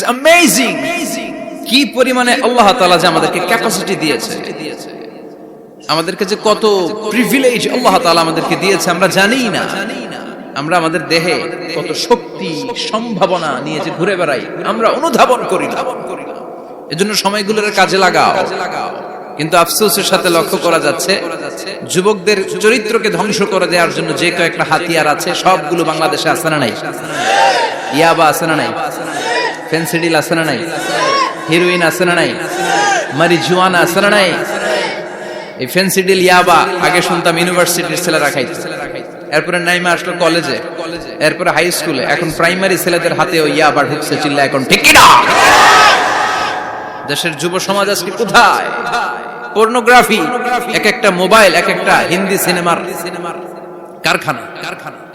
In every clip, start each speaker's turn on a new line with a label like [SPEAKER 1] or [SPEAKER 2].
[SPEAKER 1] Amazing কি পরিমাণে আল্লাহ তাআলা যে আমাদেরকে ক্যাপাসিটি দিয়েছে, আমাদেরকে যে কত প্রিভিলেজ আল্লাহ তাআলা আমাদেরকে দিয়েছে আমরা জানি না। আমরা আমাদের দেহে কত শক্তি সম্ভাবনা নিয়ে যে ঘুরে বেড়াই আমরা অনুধাবন করি না। এজন্য সময়গুলোর কাজে লাগাও। কিন্তু আফসোসের সাথে লক্ষ্য করা যাচ্ছে যুবকদের চরিত্রকে ধ্বংস করে দেওয়ার জন্য যে কয়েকটা হাতিয়ার আছে সবগুলো বাংলাদেশে আছে না নাই? ইয়াবা আছে না নাই? ফেন্সিডিল আছে না নাই? হিরোইন আছে না নাই? মারিজুয়ানা আছে না নাই? এই ফেন্সিডিল ইয়াবা আগে শুনতাম ইউনিভার্সিটির ছেলেরা খাইতো, এরপরে নাইমা আসলো কলেজে, এরপরে হাই স্কুলে, এখন প্রাইমারি ছেলেদের হাতেও ইয়াবা ঢুকছে। চিল্লা এখন ঠিক কি না? দেশের যুব সমাজ আজকে কোথায়? পর্নোগ্রাফি, এক একটা মোবাইল এক একটা হিন্দি সিনেমার কারখানা।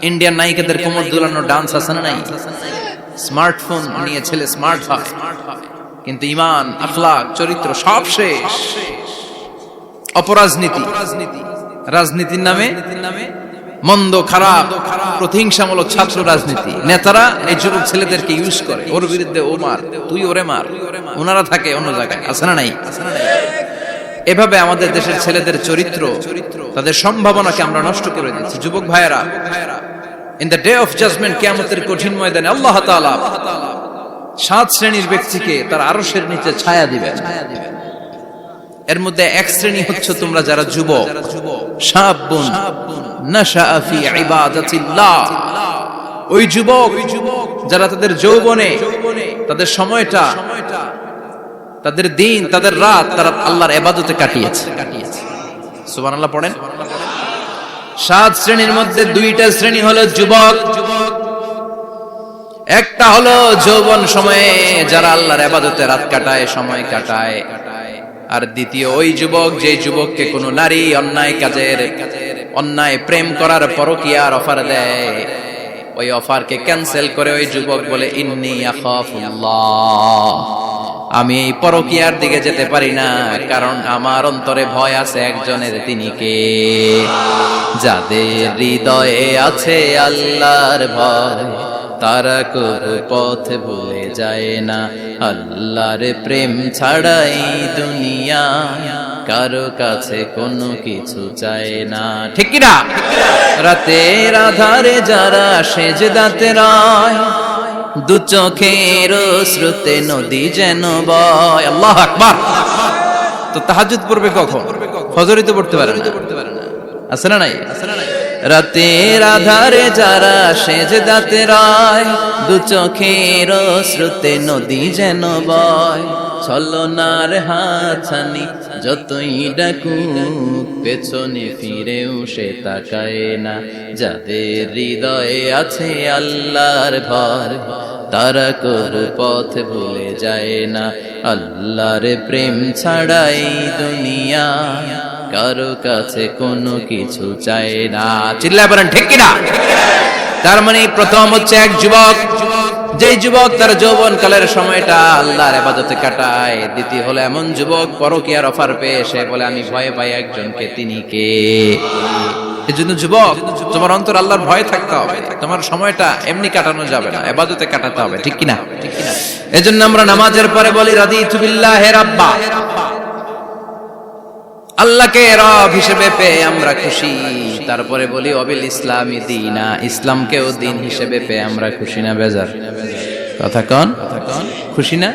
[SPEAKER 1] ইন্ডিয়ান নায়িকাদের কোমর দুলানো ডান্স আছে না নাই? স্মার্টফোন নিয়ে ছেলে স্মার্ট হয়, কিন্তু ঈমান আখলাক চরিত্র সব শেষ। অপরাজনীতি, রাজনীতির নামে মন্দ খারাপ প্রতিহিংসামূলক ছাত্র রাজনীতি, নেতারা এই যুবক ছেলেদেরকে ইউজ করে, ওর বিরুদ্ধে ও মার, তুই ওরে মার, ওনারা থাকে অন্য জায়গায়, আছে না নাই? এভাবে আমাদের দেশের ছেলেদের চরিত্র, তাদের সম্ভাবনাকে আমরা নষ্ট করে দিচ্ছি। যুবক ভাইয়েরা, in the day of judgement, কিয়ামতের কঠিন ময়দানে আল্লাহ তাআলা 7 শ্রেণীর ব্যক্তিকে তার আরশের নিচে ছায়া দিবেন। এর মধ্যে এক শ্রেণী হচ্ছে তোমরা যারা যুবক, শাবুন নাশাআ ফি ইবাদাতিল্লাহ, ওই যুবক যারা তাদের যৌবনে তাদের সময়টা, তাদের দিন, তাদের রাত তারা আল্লাহর ইবাদতে কাটিয়েছে। সুবহানাল্লাহ পড়েন। 7 শ্রেণীর মধ্যে 2টা শ্রেণী হলো যুবক। একটা হলো যৌবন সময়ে যারা আল্লাহর ইবাদতে রাত কাটায়, সময় কাটায়, আর দ্বিতীয় ওই যুবক যে যুবককে কোনো নারী অন্যায় কাজের, অন্যায় প্রেম করার পরকীয়ার অফার দেয়, ওই অফারকে ক্যান্সেল করে ওই যুবক বলে ইন্নী আখাফুল্লাহ, আমি এই পরকীয়ার দিকে যেতে পারি না, কারণ আমার অন্তরে ভয় আছে একজনের, তিনি কে? যাদের হৃদয়ে আছে আল্লাহর ভয় তারা কবু পথ ভুলে যায় না। আল্লাহর প্রেম ছাড়াই দুনিয়া কারো কাছে কোনো কিছু চায় না, ঠিক কি না? রাতের আধারে যারা সেজদাতে রয়, দু চোখের শ্রুতে নদী যেন বয়। আল্লাহু আকবার। তো তাহাজ্জুদ পড়বে কখন? ফজরই তো পড়তে পারে না, আছে না নাই? রাতের আধারে যারা সেজদাতে রয়, দু চোখের শ্রুতে নদী যেন বয়। ছলনার হাতছানি যতই ডাকুক পেছনে ফিরেও সে তাকায় না। যাদের হৃদয়ে আছে আল্লাহর ভয় তারা কবু পথ ভুলে যায় না। আল্লাহর প্রেম ছাড়াই দুনিয়া কারো কাছে কোনো কিছু চায় না। চিল্লায় বলেন ঠিক কিনা? তার মানে প্রথম হচ্ছে এক যুবক, যেই যুবক তার যৌবন কালের সময়টা আল্লাহর ইবাদতে কাটায়। দ্বিতীয় হলো এমন যুবক পরকীয়ার অফার পেয়ে সে বলে আমি ভয় পাই একজনকে, তিনি কে? এজন্য যুবক, তোমার অন্তর আল্লাহর ভয় থাকতে হবে, তোমার সময়টা এমনি কাটানো যাবে না, ইবাদতে কাটাতে হবে, ঠিক কিনা? এজন্য আমরা নামাজের পরে বলি রাদিতু বিল্লাহি রাব্বা, আল্লাহকে রব হিসেবে পেয়ে আমরা খুশি। তারপরে বলি অবিল ইসলামি দিনা, ইসলামকেও দিন হিসেবে পেয়ে আমরা খুশি না বেজার? কথা কন, খুশি না?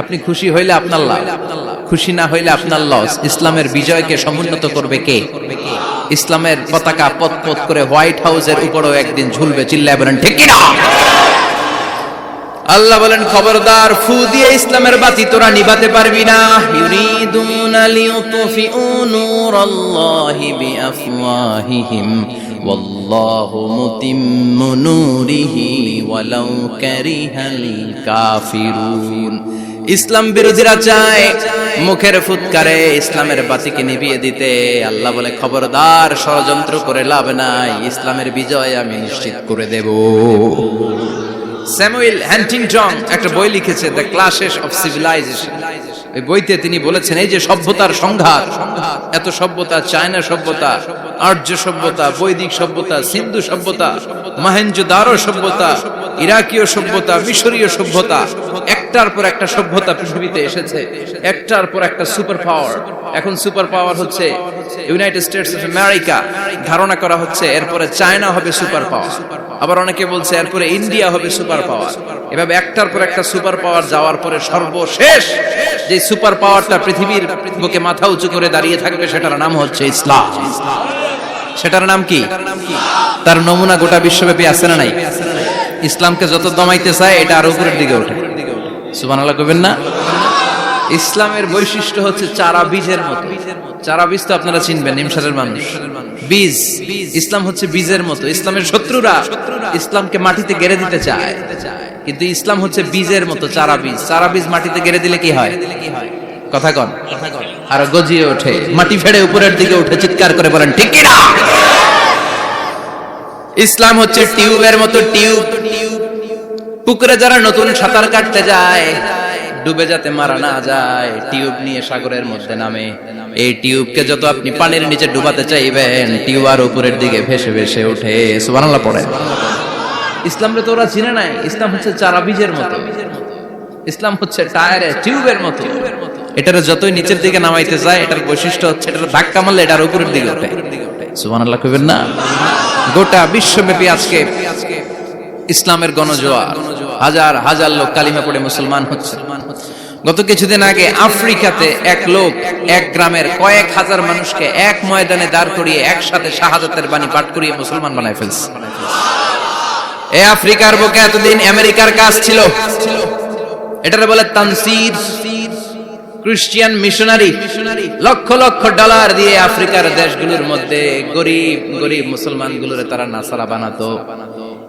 [SPEAKER 1] আপনি খুশি হইলে আপনার লাভ, খুশি না হইলে আপনার লস। ইসলামের বিজয়কে সমুন্নত করবে কে? ইসলামের পতাকা পথ পথ করে হোয়াইট হাউসের উপরেও একদিন ঝুলবে। চিল্লায় বলেন ঠিক কি না? আল্লাহ বলেন খবরদার, ফু দিয়ে ইসলামের বাতি তোরা নিভাতে পারবি না। ইউরিদুনা লিউতফিউ নূরাল্লাহি বিআফওয়াহিহিম ওয়াল্লাহু মুতিম্মু নূরিহি ওয়ালাউ কারিহাল কাফিরুন। ইসলাম বিরোধীরা চায় মুখের ফুৎকারে ইসলামের বাতিকে নিভিয়ে দিতে। আল্লাহ বলে খবরদার, ষড়যন্ত্র করে লাভ নাই, ইসলামের বিজয় আমি নিশ্চিত করে দেব। স্যামুয়েল হ্যান্টিংটন একটা বই লিখেছে, দ্য ক্লাশেস অফ সিভিলাইজেশন। এই বইতে তিনি বলেছেন এই যে সভ্যতার সংঘাত, এত সভ্যতা, চায়না সভ্যতা, আর্য সভ্যতা, বৈদিক সভ্যতা, সিন্ধু সভ্যতা, মহেঞ্জোদারো সভ্যতা, ইরাকীয় সভ্যতা, মিশরীয় সভ্যতা, একটার পর একটা সভ্যতা পৃথিবীতে এসেছে, একটার পর একটা সুপার পাওয়ার। এখন সুপার পাওয়ার হচ্ছে ইউনাইটেড স্টেটস অফ আমেরিকা, ধারণা করা হচ্ছে এরপরে চায়না হবে সুপার পাওয়ার, আবার অনেকে বলছে এরপরে ইন্ডিয়া হবে সুপার পাওয়ার। এভাবে একটার পর একটা সুপার পাওয়ার যাওয়ার পরে সর্বশেষ যে সুপার পাওয়ারটা পৃথিবীর বুকে মাথা উঁচু করে দাঁড়িয়ে থাকবে সেটার নাম হচ্ছে ইসলাম। সেটার নাম কি? তার নমুনা গোটা বিশ্বব্যাপী আছে না নাই? ইসলামকে যত দমাইতে চায় এটা আর উপরের দিকে ওঠে। সুবহানাল্লাহ কইবেন না? ইসলামের বৈশিষ্ট্য হচ্ছে চারা বীজের মতো। চারা বীজ তো আপনারা চিনবেন, নিমসারের মানুষ। বীজ, ইসলাম হচ্ছে বীজের মতো। ইসলামের শত্রুরা ইসলামকে মাটিতে গেড়ে দিতে চায়, কিন্তু ইসলাম হচ্ছে বীজের মতো, চারা বীজ। চারা বীজ মাটিতে গেড়ে দিলে কি হয়? কথা কন, আর গজিয়ে ওঠে, মাটি ফেড়ে উপরের দিকে উঠে চিৎকার করে বলেন ঠিক কি না? ইসলাম হচ্ছে টিউবের মতো। টিউব, পুকুরে যারা নতুন সাঁতার কাটতে যায় ডুবে যাতে মারা না যায়, টিউব নিয়ে সাগরের মধ্যে নামে। এই টিউবকে যত আপনি পানির নিচে ডুবাতে চাইবেন, টিউব আর উপরের দিকে ভেসে ভেসে ওঠে। সুবহানাল্লাহ পড়েন। ইসলামরে তো ওরা চিনে নাই। ইসলাম হচ্ছে চারা বীজের মতো, ইসলাম হচ্ছে টায়ারে টিউবের মতো। এটারে যতই নিচের দিকে নামাইতে যায়, এটার বৈশিষ্ট্য হচ্ছে এটার ধাক্কা মারলে এটার উপরের দিকে ওঠে। সুবহানাল্লাহ কইবেন না? গোটা বিশ্বব্যাপী আজকে ইসলামের গণজোয়ার, হাজার হাজার লোক কালিমা পড়ে মুসলমান হচ্ছে। গত কিছুদিন আগে আফ্রিকাতে এক লোক এক গ্রামের কয়েক হাজার মানুষকে এক ময়দানে দাঁড় করিয়ে একসাথে শাহাদাতের বাণী পাঠ করিয়ে মুসলমান বানায় ফেলছে। এই আফ্রিকার বুকে এতদিন আমেরিকার কাজ ছিল, এটারে বলে তানসীর, Christian missionary. Lakh lakh dollar দিয়ে আফ্রিকার দেশগুলোর মধ্যে গরিব গরিব মুসলমানগুলোরে তারা নাসারা বানাতো।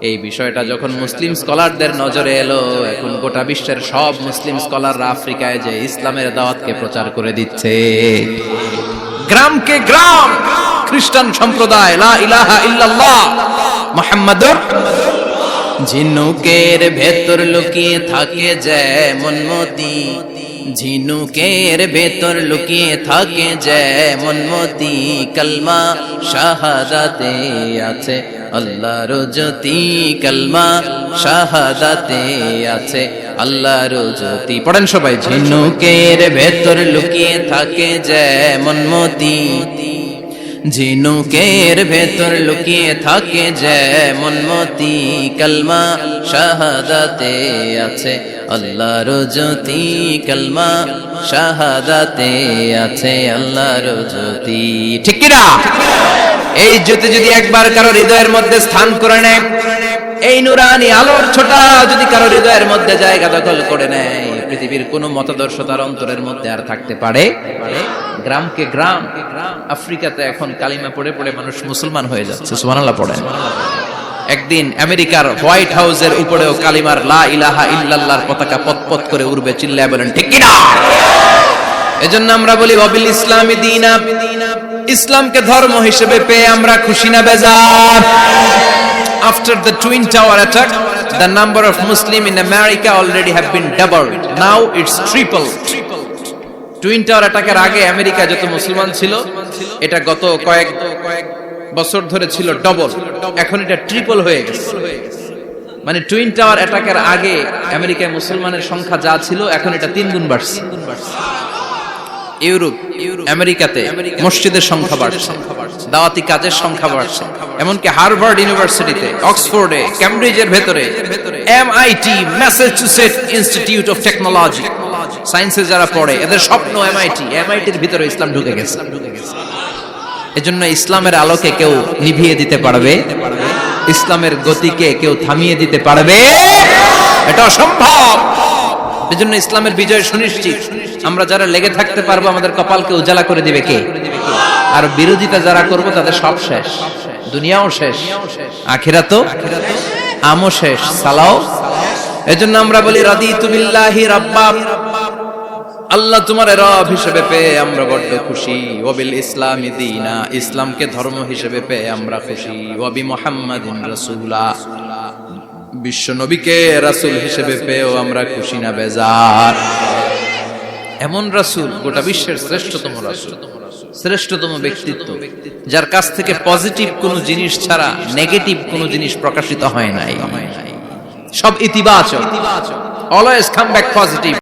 [SPEAKER 1] এই বিষয়টা যখন মুসলিম স্কলারদের নজরে এলো, এখন গোটা বিশ্বের সব মুসলিম স্কলাররা আফ্রিকায় যে ইসলামের দাওয়াতকে প্রচার করে দিচ্ছে। গ্রামকে গ্রাম খ্রিস্টান সম্প্রদায় লা ইলাহা ইল্লাল্লাহ মুহাম্মাদুর। ঝিনুকের ভেতর লুকিয়ে থাকে যেমন মতি, ঝিনুকের ভেতর লুকিয়ে থাকে যেমন মতি, কলমা শাহাদাতে আছে আল্লাহর জ্যোতি, কলমা শাহাদাতে আছে আল্লাহর জ্যোতি। পড়েন সবাই। ঝিনুকের ভেতর লুকিয়ে থাকে যেমন মতি, ঝিনুকের ভেতর লুকিয়ে থাকে যেমন মতি, কলমা শাহাদাতে আছে আল্লাহর জ্যোতি, কলমা শাহাদাতে আছে আল্লাহর জ্যোতি। ঠিক কি না? এই জ্যোতি যদি একবার কারো হৃদয়ের মধ্যে স্থান করে নেয়, এই নুরানি আলোর ছোটা যদি কারো হৃদয়ের মধ্যে জায়গা দখল করে নেয়, পৃথিবীর কোন মতাদর্শ তার অন্তরের মধ্যে আর থাকতে পারে? গ্রামকে গ্রাম আফ্রিকাতে এখন কালিমা পড়ে পড়ে মানুষ মুসলমান হয়ে যাচ্ছে। সুবহানাল্লাহ পড়েন। একদিন আমেরিকার হোয়াইট হাউসের উপরেও কালিমার লা ইলাহা ইল্লাল্লাহর পতাকা পতপত করে উড়বে। চিল্লায় বলেন ঠিক কি না? এজন্য আমরা বলি ওয়াবিল ইসলামি দীনা, ইসলামকে ধর্ম হিসেবে পেয়ে আমরা খুশি না বেজার? After the Twin Tower attack, the number of Muslims in America already have been doubled. Now it's tripled. Twin tower অ্যাটাকের আগে আমেরিকা যত মুসলমান ছিল, এটা গত কয়েক বছর ধরে ছিল ডবল, এখন এটা ট্রিপল হয়ে গেছে। মানে টুইন টাওয়ার অ্যাটাকের আগে আমেরিকায় মুসলমানের সংখ্যা যা ছিল, এখন এটা 3 গুণ বাড়ছে। ইউরোপ, আমেরিকাতে মসজিদের সংখ্যা বাড়ছে, দাওয়াতি কাজের সংখ্যা বাড়ছে। এমনকি হার্ভার্ড ইউনিভার্সিটিতে, অক্সফোর্ডে, ক্যামব্রিজের ভেতরে, MIT, Massachusetts institute of technology, সায়েন্সে যারা পড়ে এদের স্বপ্ন এমআইটির ভিতরে ইসলাম ঢুকে গেছে। এজন্য ইসলামের আলোকে কেউ নিভিয়ে দিতে পারবে? ইসলামের গতিকে কেউ থামিয়ে দিতে পারবে? এটা অসম্ভব। এজন্য ইসলামের বিজয় সুনিশ্চিত। আমরা যারা লেগে থাকতে পারবো, আমাদের কপালকে উজালা করে দিবে কে? আর বিরোধিতা যারা করব তাদের সব শেষ, দুনিয়াও শেষ, আখিরাতও আমও শেষ, সালাও। এজন্য আমরা বলি রাদিতু বিল্লাহি রাব্বা, আল্লাহ তোমার রব হিসেবে পেয়ে আমরা বড় খুশি। ওয়াবিল ইসলামি দীনা, ইসলামকে ধর্ম হিসেবে পেয়ে আমরা খুশি। ওয়াবি মুহাম্মাদিন রাসূলা, বিশ্ব নবীকে রাসূল হিসেবে পেয়েও আমরা খুশি না বেজার? এমন রাসূল, গোটা বিশ্বের শ্রেষ্ঠতম রাসূল, শ্রেষ্ঠতম ব্যক্তিত্ব, যার কাছ থেকে পজিটিভ কোনো জিনিস ছাড়া নেগেটিভ কোনো জিনিস প্রকাশিত হয় নাই।
[SPEAKER 2] সব ইতিবাচক, অলওয়েজ কাম ব্যাক পজিটিভ।